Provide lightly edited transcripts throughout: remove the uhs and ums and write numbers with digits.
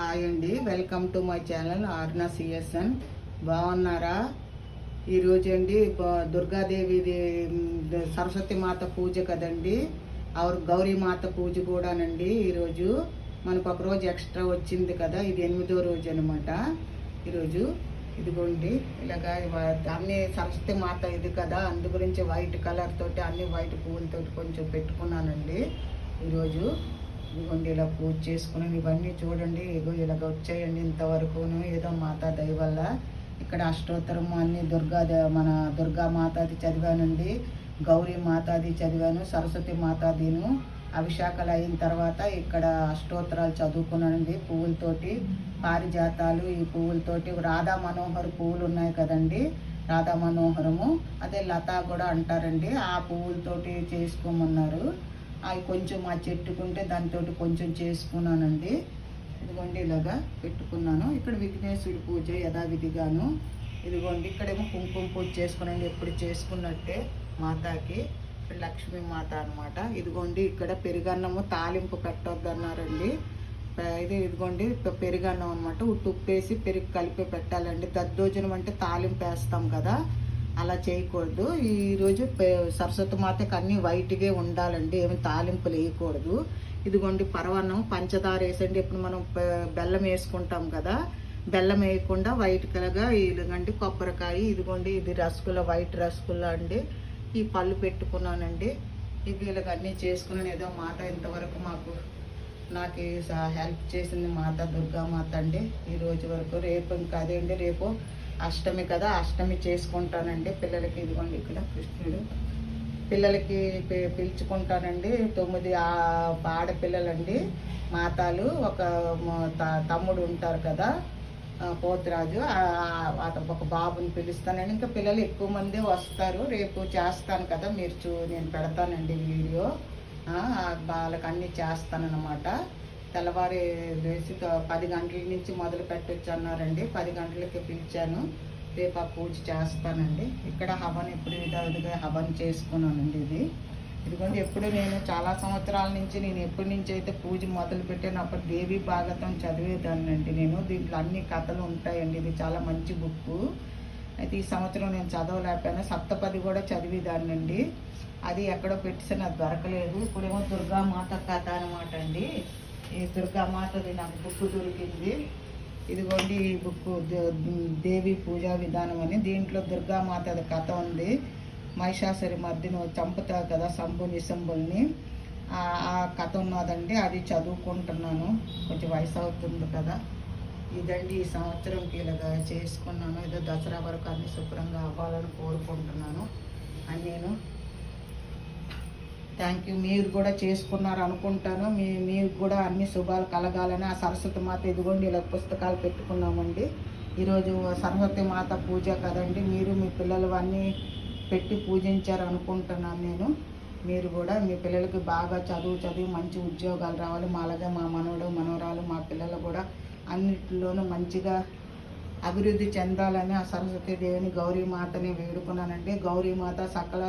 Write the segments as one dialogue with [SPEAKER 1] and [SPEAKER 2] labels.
[SPEAKER 1] Hi అండి, welcome to my channel ఆర్నా CSN. బాగున్నారా? ఈరోజు అండి దుర్గాదేవి సరస్వతి మాత పూజ కదండి, గౌరీ మాత పూజ కూడానండి. ఈరోజు మనకు ఒక రోజు ఎక్స్ట్రా వచ్చింది కదా, ఇది 8వ రోజు అనమాట. ఈరోజు ఇదిగోండి ఇలాగా అన్ని సరస్వతి మాత ఇది కదా, అందు గురించి వైట్ కలర్ తోటి అన్ని వైట్ పువ్వులతోటి కొంచెం పెట్టుకున్నానండి. ఈరోజు ఇదిగోండి ఇలా పూజ చేసుకుని ఇవన్నీ చూడండి, ఇలాగ వచ్చాయండి ఇంతవరకును. ఏదో మాతా దయ వల్ల ఇక్కడ అష్టోత్తరము అన్ని మన దుర్గా మాతాది చదివానండి, గౌరీ మాతాది చదివాను, సరస్వతి మాతాదీను అభిషేకాలు అయిన తర్వాత ఇక్కడ అష్టోత్తరాలు చదువుకున్నానండి. పువ్వులతోటి పారిజాతాలు, ఈ పువ్వులతోటి రాధా మనోహర్ పువ్వులు ఉన్నాయి కదండి, రాధా మనోహరము అదే లతా కూడా అంటారండి, ఆ పువ్వులతోటి చేసుకోమన్నారు. అవి కొంచెం మా చెట్టుకుంటే దానితో కొంచెం చేసుకున్నానండి. ఇదిగోండి ఇలాగా పెట్టుకున్నాను. ఇక్కడ విఘ్నేశ్వరుడి పూజ యథావిధిగాను. ఇదిగోండి ఇక్కడేమో కుంకుమ పూజ చేసుకున్నాను, ఎప్పుడు చేసుకున్నట్టే మాతాకి. లక్ష్మీ మాత అనమాట. ఇదిగోండి ఇక్కడ పెరుగన్నము తాలింపు పెట్టొద్దన్నారండి. ఇదిగోండి పెరుగన్నం అనమాట, ఉప్పేసి పెరుగు కలిపి పెట్టాలండి. దద్దోజనం అంటే తాలింపు వేస్తాం కదా, అలా చేయకూడదు. ఈరోజు సరస్వతి మాతకి అన్నీ వైట్గా ఉండాలండి, ఏమి తాలింపులు వేయకూడదు. ఇదిగోండి పరవన్నం పంచదార వేసండి. ఇప్పుడు మనం బెల్లం వేసుకుంటాం కదా, బెల్లం వేయకుండా వైట్ కలర్గా ఇదిగండి కొబ్బరికాయ. ఇదిగోండి ఇది రసగుల్లా, వైట్ రసగుల్లా అండి. ఈ పళ్ళు పెట్టుకున్నానండి. ఇది ఇలాగ అన్నీ చేసుకున్నాను. ఏదో మాత ఇంతవరకు నాకు హెల్ప్ చేసింది మాత దుర్గామాత అండి ఈ రోజు వరకు. రేపు ఇంకా అదే అండి, రేపు అష్టమి కదా, అష్టమి చేసుకుంటానండి పిల్లలకి. ఇదిగోండి ఇక్కడ కృష్ణుడు పిల్లలకి పిలుచుకుంటానండి. 9 ఆడపిల్లలండి మాతాలు. ఒక తమ్ముడు ఉంటారు కదా పోతురాజు, ఒక బాబుని పిలుస్తానండి. ఇంకా పిల్లలు ఎక్కువ మంది వస్తారు. రేపు చేస్తాను కదా, నేను పెడతానండి వీడియో. వాళ్ళకి అన్నీ చేస్తానన్నమాట. తెల్లవారి వేసి 10 గంటల నుంచి మొదలు పెట్టొచ్చు అన్నారండి. 10 గంటలకి పిలిచాను. రేపు ఆ పూజ చేస్తానండి. ఇక్కడ హవన్ ఎప్పుడు విధాలుగా హవన్ చేసుకున్నానండి. ఇదిగోండి ఎప్పుడు నేను చాలా సంవత్సరాల నుంచి ఎప్పటి నుంచి అయితే పూజ మొదలు పెట్టాను అప్పుడు దేవి భాగవతం చదివేదాన్నండి నేను. దీంట్లో అన్ని కథలు ఉంటాయండి. ఇది చాలా మంచి బుక్. అయితే ఈ సంవత్సరం నేను చదవలేకపోయాను. సప్తపది కూడా చదివేదాన్నండి. అది ఎక్కడో పెట్టేసి నాకు దొరకలేదు. ఇప్పుడేమో దుర్గామాత కథ అనమాట అండి. ఈ దుర్గామాతది నాకు బుక్ దొరికింది. ఇదిగోండి ఈ బుక్ దేవి పూజా విధానం అని. దీంట్లో దుర్గామాతది కథ ఉంది. మహిషాసురి మర్దిని చంపుతారు కదా, శంభు నిశంభుల్ని, ఆ కథ ఉన్నదండి. అది చదువుకుంటున్నాను. కొంచెం వయసు అవుతుంది కదా. ఇదండి ఈ సంవత్సరంకి ఇలాగా చేసుకున్నాను. ఏదో దసరా వరకు అన్ని శుభ్రంగా అవ్వాలని కోరుకుంటున్నాను అని నేను. Thank you. మీరు కూడా చేసుకున్నారు అనుకుంటాను. మీరు కూడా అన్ని శుభాలు కలగాలని ఆ సరస్వతి మాత. ఇదిగోండి ఇలా పుస్తకాలు పెట్టుకున్నామండి. ఈరోజు సరస్వతి మాత పూజ కదండి. మీరు మీ పిల్లలు అన్నీ పెట్టి పూజించారు అనుకుంటున్నాను నేను. మీరు కూడా మీ పిల్లలకి బాగా చదివి మంచి ఉద్యోగాలు రావాలి. అలాగే మా మనవడు మనవరాలు మా పిల్లలు కూడా అన్నిటిలోనూ మంచిగా అభివృద్ధి చెందాలని ఆ సరస్వతి దేవిని గౌరీమాతని వేడుకున్నానండి. గౌరీమాత సకల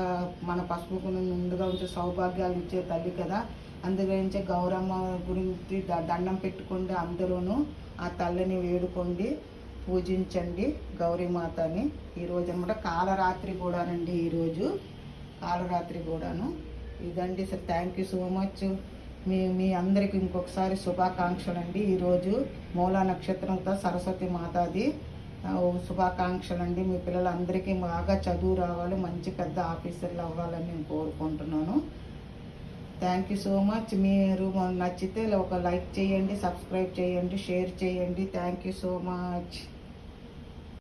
[SPEAKER 1] మన పసుపుకు ముందుగా ఉంచే సౌభాగ్యాలు ఇచ్చే తల్లి కదా, అందుగురించి గౌరమ్మ గురించి దండం పెట్టుకోండి. అందరూను ఆ తల్లిని వేడుకోండి, పూజించండి గౌరీమాతని. ఈరోజు అనమాట కాలరాత్రి కూడానండి. ఈరోజు కాలరాత్రి కూడాను. ఇదండి sir. Thank you so much. మీ అందరికి ఇంకొకసారి శుభాకాంక్షలు అండి. ఈరోజు మూలా నక్షత్రంతో సరస్వతి మాతాది శుభాకాంక్షలు అండి. మీ పిల్లలందరికీ బాగా చదువు రావాలి, మంచి పెద్ద ఆఫీసర్లు అవ్వాలని నేను కోరుకుంటున్నాను. Thank you so much. మీరు నచ్చితే ఒక లైక్ చేయండి, సబ్స్క్రైబ్ చేయండి, షేర్ చేయండి. Thank you so much.